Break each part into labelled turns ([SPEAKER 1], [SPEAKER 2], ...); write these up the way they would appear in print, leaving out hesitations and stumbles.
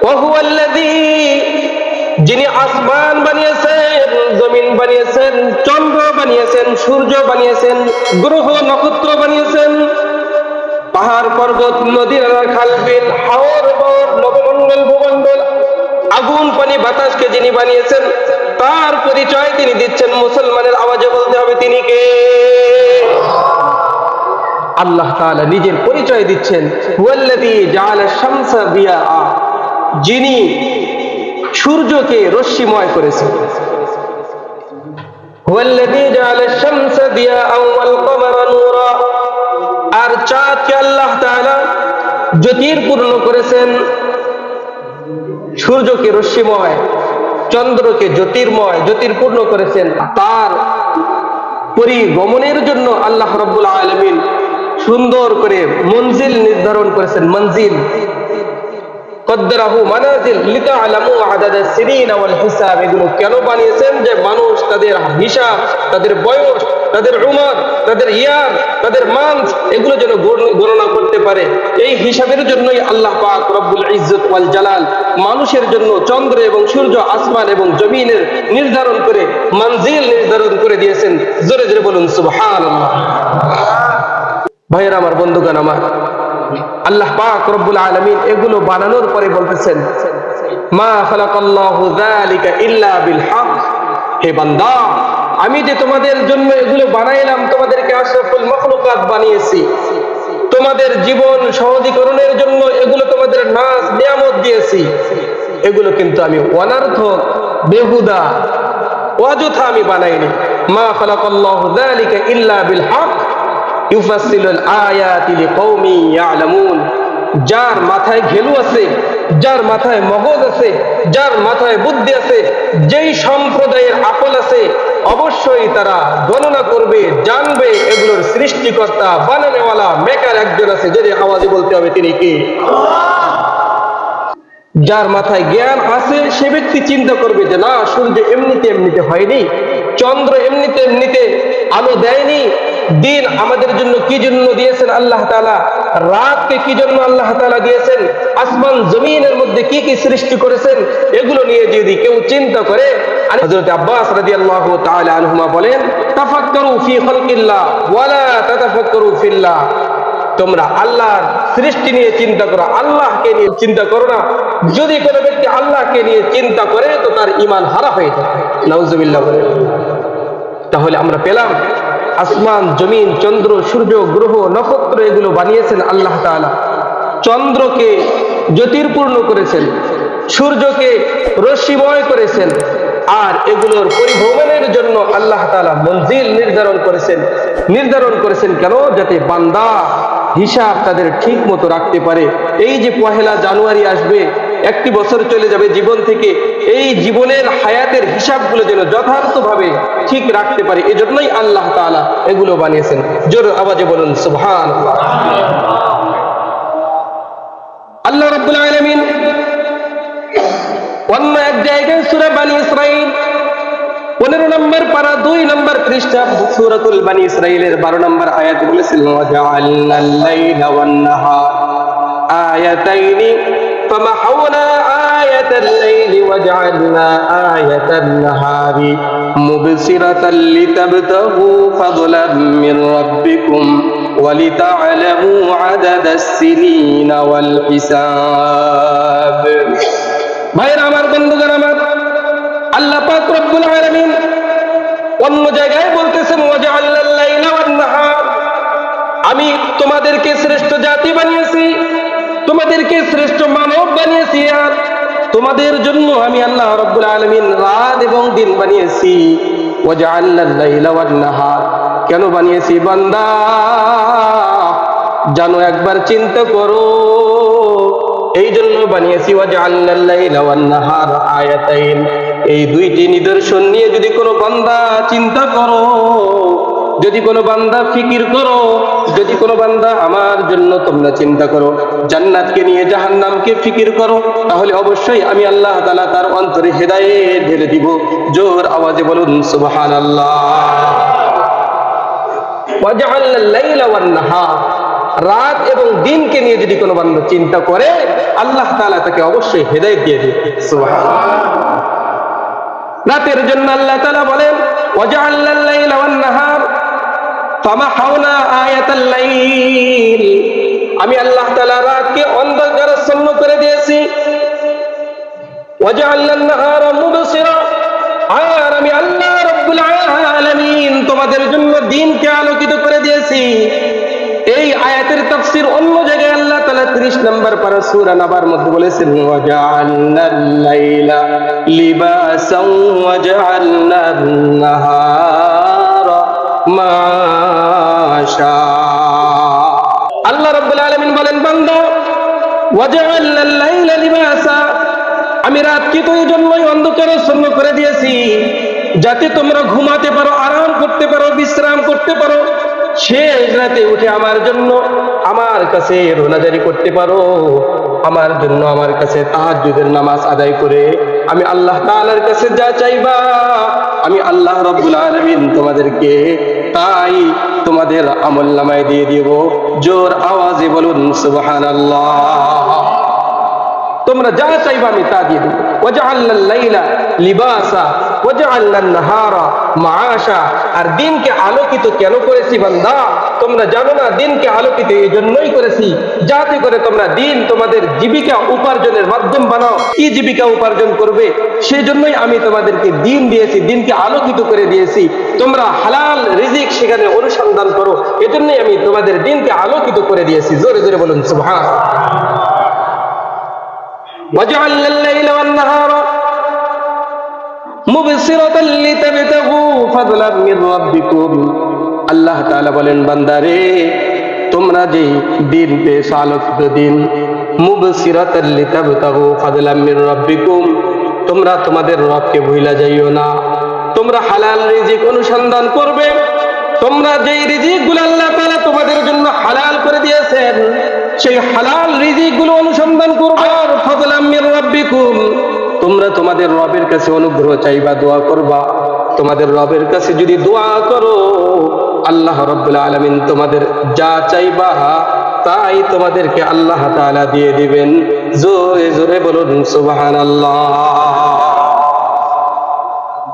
[SPEAKER 1] ওয়া হুয়াল্লাযী, যিনি আসমান বানিয়েছেন, জমিন বানিয়েছেন, চন্দ্র বানিয়েছেন, সূর্য বানিয়েছেন, গ্রহ নক্ষত্র বানিয়েছেন, পাহাড় পর্বত নদী নালা খাল বিল হাওর বর নবমণ্ডল ভূমণ্ডল আগুন পানি বাতাসকে যিনি বানিয়েছেন, তার পরিচয় তিনি দিচ্ছেন। মুসলমানের আওয়াজে বলতে হবে তিনি কে? আল্লাহ তাআলা নিজের পরিচয় দিচ্ছেন। হুয়াল্লাযী জাআলা শামসা দিয়াআ, যিনি সূর্যকে রশ্মিময় করেছেন। হুয়াল্লাযী জাআলা শামসা দিয়াআ ওয়াল কমারা নূরা, আর চাঁদকে আল্লাহ তাআলা জ্যোতির্পূর্ণ করেছেন। সূর্যকে রশ্মিময়, চন্দ্রকে জ্যোতির্ময় জ্যোতির্পূর্ণ করেছেন। তার পরিগমনের জন্য আল্লাহ রাব্বুল আলামিন সুন্দর করে মঞ্জিল নির্ধারণ করেছেন। মঞ্জিল কদ্দারাহু মানাজিল লিতাআলামু আদাদাস সিনিনা ওয়াল হিসাব। এগুলো কেন বানিয়েছেন? যে মানুষ তাদের হিসাব, তাদের বয়স, তাদের উমর, তাদের ইয়ার, তাদের মান্থ এগুলো যেন গণনা করতে পারে। এই হিসাবের জন্যই আল্লাহ পাক রব্বুল ইজ্জত ওয়াল জালাল মানুষের জন্য চন্দ্র এবং সূর্য, আসমান এবং জমিনের নির্ধারণ করে মঞ্জিল নির্ধারণ করে দিয়েছেন। জোরে জোরে বলুন সুবহানাল্লাহ। ভাইয়েরা আমার, বন্ধুগণ আমার, আল্লাহ পাক রব্বুল আলামিন এগুলো বানানোর পরে বলতেছেন, মা খালাকাল্লাহু যালিকা ইল্লা বিল হক। হে বান্দা, আমি যে তোমাদের জন্য এগুলো বানাইলাম, তোমাদেরকে আশরাফুল মাখলুকাত বানিয়েছি, তোমাদের জীবন সহজীকরণের জন্য এগুলো তোমাদের নাজ নিয়ামত দিয়েছি। এগুলো কিন্তু আমি অনর্থক, বেহুদা, অযথা আমি বানাইনি। মা খালাকাল্লাহু যালিকা ইল্লা বিল হক ইউফাসসিলুল আয়াতি লিকাউমি ইয়ালামুন। যার মাথায় ঘেলু আছে, যার মাথায় মগজ আছে, যার মাথায় বুদ্ধি আছে, যেই সম্প্রদায়ের আকল আছে, অবশ্যই তারা গণনা করবে, জানবে এগুলোর সৃষ্টিকর্তা, বানানেওয়ালা, মেকার একজন আছে। যদি আওয়াজে বলতে হবে তিনি কে? যার মাথায় জ্ঞান আছে সে ব্যক্তি চিন্তা করবে যে না, সূর্য এমনিতে এমনিতে হয়নি, চন্দ্র এমনিতে এমনিতে আলো দেয়নি, দিন আমাদের জন্য কি জন্য দিয়েছেন আল্লাহ তাআলা, রাতকে কি জন্য আল্লাহ তাআলা দিয়েছেন, আসমান জমিনের মধ্যে কি কি সৃষ্টি করেছেন, এগুলো নিয়ে যদি কেউ চিন্তা করে। হযরত আব্বাস রাদিয়াল্লাহু তাআলা আনহুমা বলেন, তাফাক্কারু ফি খালকিল্লাহ ওয়ালা তাতাফাক্কারু ফিল্লাহ। তোমরা আল্লাহর সৃষ্টি নিয়ে চিন্তা করো, আল্লাহকে নিয়ে চিন্তা করো না। যদি কোনো ব্যক্তি আল্লাহকে নিয়ে চিন্তা করে তো তার ঈমান হারা হয়ে যায়। নাউজুবিল্লাহ বলে। তাহলে আমরা পেলাম আসমান, জমিন, চন্দ্র, সূর্য, গ্রহ, নক্ষত্র এগুলো বানিয়েছেন আল্লাহ তাআলা। চন্দ্রকে জ্যোতির্পূর্ণ করেছেন, সূর্যকে রশ্মিময় করেছেন, আর এগুলোর পরিভ্রমণের জন্য আল্লাহ তাআলা মঞ্জিল নির্ধারণ করেছেন কেন? যাতে বান্দা হিসাব তাদের ঠিক মতো রাখতে পারে। এই যে পহেলা জানুয়ারি আসবে, একটি বছর চলে যাবে জীবন থেকে, এই জীবনের হায়াতের হিসাবগুলো যেন যথার্থভাবে ঠিক রাখতে পারে, এজন্যই আল্লাহ তাআলা এগুলো বানিয়েছেন। জোর আওয়াজে বলুন সুবহানাল্লাহ। আল্লাহ রাব্বুল আলামিন অন্য এক জায়গায় সূরা বনী ইসরাঈল 15 নম্বর পারা 2 নম্বর পৃষ্ঠা সূরাতুল বনী ইসরাঈলের 12 নম্বর আয়াত বলেছেন, ওয়াজআলনাল লাইলা ওয়ান নাহার আয়াতাইনি ফামাহাওনা আয়াতাল লাইলি ওয়াজআলনা আয়াতান নাহারি মুবসিরাতাল লিতাবতাগু ফাদলাম মির রাব্বিকুম ওয়ালিতা'লামু আদাদাস সিনিনা ওয়াল হিসাব। ভাইরা আমার, বন্ধুগণ আমার, আল্লাহ পাক রব্বুল আলামিন অন্য জায়গায় বলতেছেন, ওয়াজআলনাল লাইলা ওয়ান নাহার, আমি তোমাদেরকে শ্রেষ্ঠ জাতি বানিয়েছি, তোমাদেরকে শ্রেষ্ঠ মানব বানিয়েছি, আর তোমাদের জন্য আমি আল্লাহ রব্বুল আলামিন রাত এবং দিন বানিয়েছি। ওয়াজআলনাল লাইলা ওয়ান নাহার, কেন বানিয়েছি বান্দা? জানো, একবার চিন্তা করো, এই জন্য বানিয়েছি। ওয়াজআলনাল লাইলা ওয়ান নাহার আয়াতাইন, এই দুইটি নিদর্শন নিয়ে যদি কোনো বান্দা চিন্তা করো, যদি কোনো বান্দা ফিকির করো, যদি কোনো বান্দা আমার জন্য তোমরা চিন্তা করো, জান্নাতকে নিয়ে জাহান্নামকে ফিকির করো, তাহলে অবশ্যই আমি আল্লাহ তাআলা তার অন্তরে হেদায়েত ঢেলে দিব। জোর আওয়াজে বলুন সুবহানাল্লাহ। ওয়াজআলনাল লাইলা ওয়ান নাহার, রাত এবং দিনকে নিয়ে যদি কোনো বান্দা চিন্তা করে, আল্লাহ তাআলা তাকে অবশ্যই হেদায়েত দিয়ে দিবে। সুবহানাল্লাহ। রাতের জন্য আল্লাহ তাআলা বলেন, ওয়াজআলনাল লাইলা ওয়ান নাহার ফামাহাউনা আয়াতাল লাইল। আমি আল্লাহ তাআলা রাতকে অন্ধকারাচ্ছন্ন করে দিয়েছি। ওয়াজআলনান নাহারা মুবসিরা, আর আমি আল্লাহ রাব্বুল আলামিন তোমাদের জন্য দিনকে আলোকিত করে দিয়েছি। এই আয়াতের তাফসীর অন্য জায়গায় আল্লাহ তাআলা 30 নম্বর পারা সূরা নাবার মধ্যে বলেছেন, ওয়াজআলনাল লাইলা লিবাসান ওয়াজআলনান নাহারা মাশা। আল্লাহ রাব্বুল আলামিন বলেন, বান্দা ওয়াজআলনাল লাইলা লিবাসা, আমি রাতকে তো এই জন্যই অন্ধকারাচ্ছন্ন করে দিয়েছি যাতে তোমরা ঘুমাতে পারো, আরাম করতে পারো, বিশ্রাম করতে পারো, শেষ রাতে উঠে আমার জন্য আমার কাছে রোনাজারি করতে পারো, আমার জন্য আমার কাছে তাহাজ্জুদের নামাজ আদায় করে আমি আল্লাহ তাআলার কাছে যা চাইবা আমি আল্লাহ রাব্বুল আলামিন তোমাদেরকে তাই তোমাদের আমলনামায় দিয়ে দিব। জোর আওয়াজে বলুন সুবহানাল্লাহ। তোমরা যা চাইবা আমি তা দিয়ে দেব। ওয়াজআলনাল লাইলা লিবাসা ওয়াজআলনান নাহারা মাআশা। আর দিনকে আলোকিত কেন করেছি বান্দা? তোমরা জানো না দিনকে আলোকিত এই জন্যই করেছি যাতে করে তোমরা দিন তোমাদের জীবিকা উপার্জনের মাধ্যম বানাও। কি জীবিকা উপার্জন করবে সেই জন্যই আমি তোমাদেরকে দিন দিয়েছি, দিনকে আলোকিত করে দিয়েছি। তোমরা হালাল রিজিক সেখানে অনুসন্ধান করো, এজন্যই আমি তোমাদের দিনকে আলোকিত করে দিয়েছি। জোরে জোরে বলুন সুবহানাল্লাহ। وَجَعَلْنَا اللَّيْلَ وَالنَّهَارَ مُبْصِرَةً لِتَبْتَغُوا فَضْلًا مِنْ رَبِّكُمْ। আল্লাহ তাআলা বলেন, বান্দারে তোমরা যে দিন পেয়েছো আলোকিত দিন, মুবসিরাতাল লিতাবতাগু ফাদলাম মির রাব্বিকুম, তোমরা তোমাদের রবকে ভুলা যাইও না, তোমরা হালাল রিজিক অনুসন্ধান করবে। তোমরা যেই রিজিকগুলো আল্লাহ তাআলা তোমাদের জন্য হালাল করে দিয়েছেন সেই হালাল রিজিকগুলো অনুসন্ধান করবে। আর ফাদলাম মির রাব্বিকুম, তোমরা তোমাদের রবের কাছে অনুগ্রহ চাইবা, দোয়া করবা। তোমাদের রবের কাছে যদি দোয়া করো আল্লাহ রাব্বুল আলামিন তোমাদের যা চাইবা তাই তোমাদেরকে আল্লাহ তাআলা দিয়ে দিবেন। জোরে জোরে বলুন সুবহানাল্লাহ।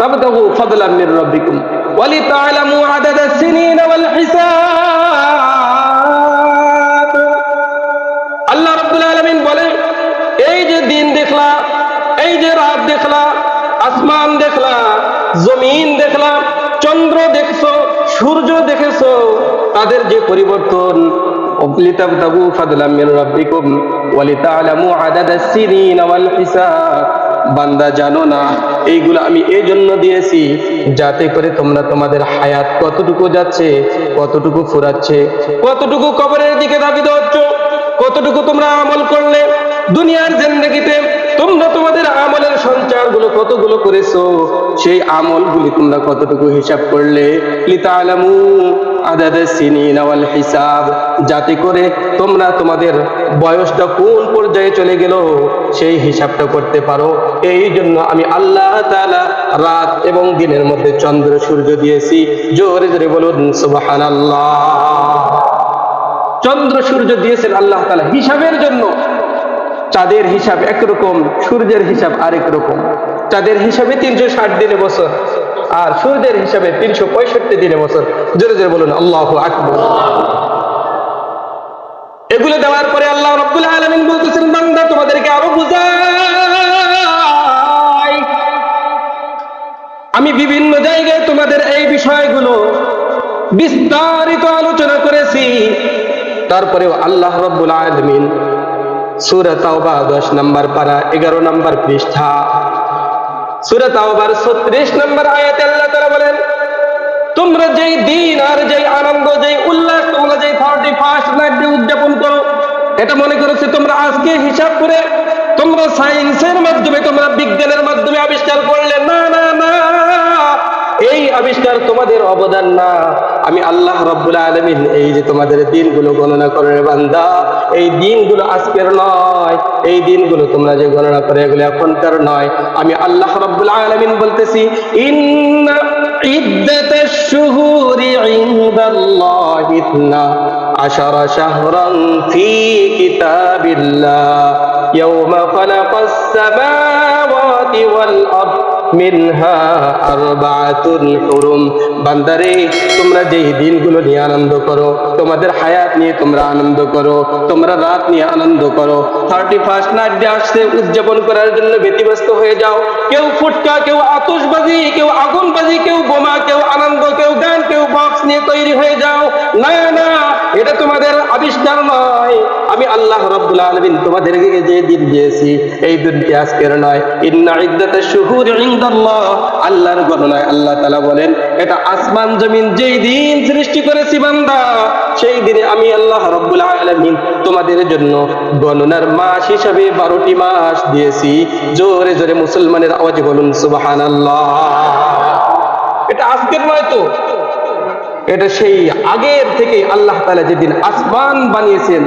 [SPEAKER 1] তাবতাগু ফাদলাম মির রাব্বিকুম ওয়া লিতা'লামু আদাদাস সিনিন ওয়াল হিসাব। আল্লাহ রাব্বুল আলামিন বলেন, এই যে দিন দেখলা, এই যে রাত দেখলা, আসমান দেখলা, জমিন দেখলা, চন্দ্র দেখছো, সূর্য দেখেছো, তাদের যে পরিবর্তন, লিতাবতাগু ফাদলাম মির রাব্বিকুম ওয়া লিতা'লামু আদাদাস সিনিন ওয়াল হিসাব। বান্দা জানো না এইগুলো আমি এই জন্য দিয়েছি যাতে করে তোমরা তোমাদের হায়াত কতটুকু যাচ্ছে, কতটুকু ফুরাচ্ছে, কতটুকু কবরের দিকে ধাবিত হচ্ছ, কতটুকু তোমরা আমল করলে দুনিয়ার জিন্দেগিতে, তোমরা তোমাদের আমলের সঞ্চয়গুলো কতগুলো করেছো, সেই আমলগুলি তোমরা কতটুকু হিসাব করলে। লিতা'লামু আদাদাস সিনিন ওয়াল হিসাব, যাতে করে তোমরা তোমাদের বয়সটা কোন পর্যায়ে চলে গেল সেই হিসাবটা করতে পারো। এই জন্য আমি আল্লাহ তাআলা রাত এবং দিনের মধ্যে চন্দ্র সূর্য দিয়েছি। জোরে জোরে বলুন সুবহানাল্লাহ। চন্দ্র সূর্য দিয়েছেন আল্লাহ তাআলা হিসাবের জন্য। চাঁদের হিসাব একরকম, সূর্যের হিসাব আরেক রকম। চাঁদের হিসাবে 360 দিনে বছর, আর সূর্যের হিসাবে 365 দিনে বছর। জোরে জোরে বলুন আল্লাহু আকবার। এগুলো দেওয়ার পরে আল্লাহ রাব্বুল আলামিন বলতেছেন, বান্দা তোমাদেরকে আরো বুঝাই, আমি বিভিন্ন জায়গায় তোমাদের এই বিষয়গুলো বিস্তারিত আলোচনা করেছি। তারপরেও আল্লাহ রাব্বুল আলামিন সূরা তাওবা 10 নম্বর পারা 11 নম্বর পৃষ্ঠা, সূরা তাওবার 36 নম্বর আয়াতে আল্লাহ তাআলা বলেন, তোমরা যেই দিন আর যেই আনন্দ, যেই উল্লাস, তোমরা যেই 31st নাইট ডে উদযাপন করো, এটা মনে করছে তোমরা আজকে হিসাব করে তোমরা সায়েন্সের মাধ্যমে, তোমরা বিজ্ঞানের মাধ্যমে আবিষ্কার করলে। না না না, এই আবিষ্কার তোমাদের অবদান না। আমি আল্লাহ রাব্বুল আলামিন এই যে তোমাদের দিনগুলো গণনা করে বান্দা, এই দিনগুলো আজকের নয়, এই দিনগুলো তোমরা যে গণনা করে এগুলো এখনকার নয়। আমি আল্লাহ রাব্বুল আলামিন বলতেছি, ইন্না ইদ্দাতাশ শুহুরি ইনদাল্লাহি আশারা শাহরান ফি কিতাবিল্লাহ ইয়াওমা খালাকাস সামাওয়াতি ওয়াল আরদ মিনহা আরবাআতুল হুরুম। বান্দারে, তোমরা যেই দিনগুলো নিয়ে আনন্দ করো, তোমাদের হায়াত নিয়ে তোমরা আনন্দ করো, তোমরা রাত নিয়ে আনন্দ করো, 31st নাইট ডে আসছে উদযাপন করার জন্য ব্যতিব্যস্ত হয়ে যাও। কেউ ফুটকা, কেউ আতশবাজি, কেউ আগুনবাজি, কেউ বোমা, কেউ আনন্দ, কেউ গান, কেউ বক্স নিয়ে তৈরি হয়ে যাও। না না, এটা তোমাদের আবিষ্কার নয়। আমি আল্লাহ রাব্বুল আলামিন তোমাদেরকে যে দিন দিয়েছি, এই দিনটি আজকের নয়। ইন্না ইদ্দাতাশ শুহুরি ইনদাল্লাহ, আল্লাহর গণনায় আল্লাহ তাআলা বলেন, এটা আসমান জমিন যেই দিন সৃষ্টি করেছি বান্দা, সেই দিনে আমি আল্লাহ রাব্বুল আলামিন তোমাদের জন্য গণনার মাস হিসাবে 12টি মাস দিয়েছি। জোরে জোরে মুসলমানের আওয়াজে বলুন সুবহানাল্লাহ। এটা আজকের নয় তো, এটা সেই আগের থেকে আল্লাহ তাআলা যেদিন আসমান বানিয়েছেন,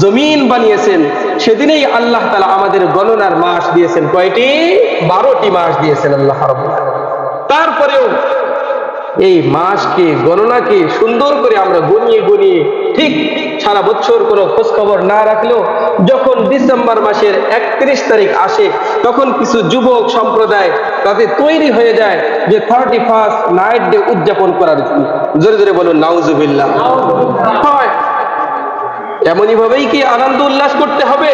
[SPEAKER 1] জমিন বানিয়েছেন, সেদিনেই আল্লাহ তাআলা আমাদের গণনার মাস দিয়েছেন। কয়টি? 12টি মাস দিয়েছেন আল্লাহ রাব্বুল আলামিন। তারপরেও এই মাসকে, গণনাকে সুন্দর করে আমরা গনিয়ে গনিয়ে ঠিক সারা বছর কোনো খোঁজ খবর না রাখলেও যখন ডিসেম্বর মাসের 31 তারিখ আসে, তখন কিছু যুবক সম্প্রদায় তাতে তৈরি হয়ে যায় যে 31st নাইট ডে উদযাপন করার জন্য। জোরে জোরে বলুন নাউজুবিল্লাহ। হয় এমনই ভাবেই কি আনন্দ উল্লাস করতে হবে?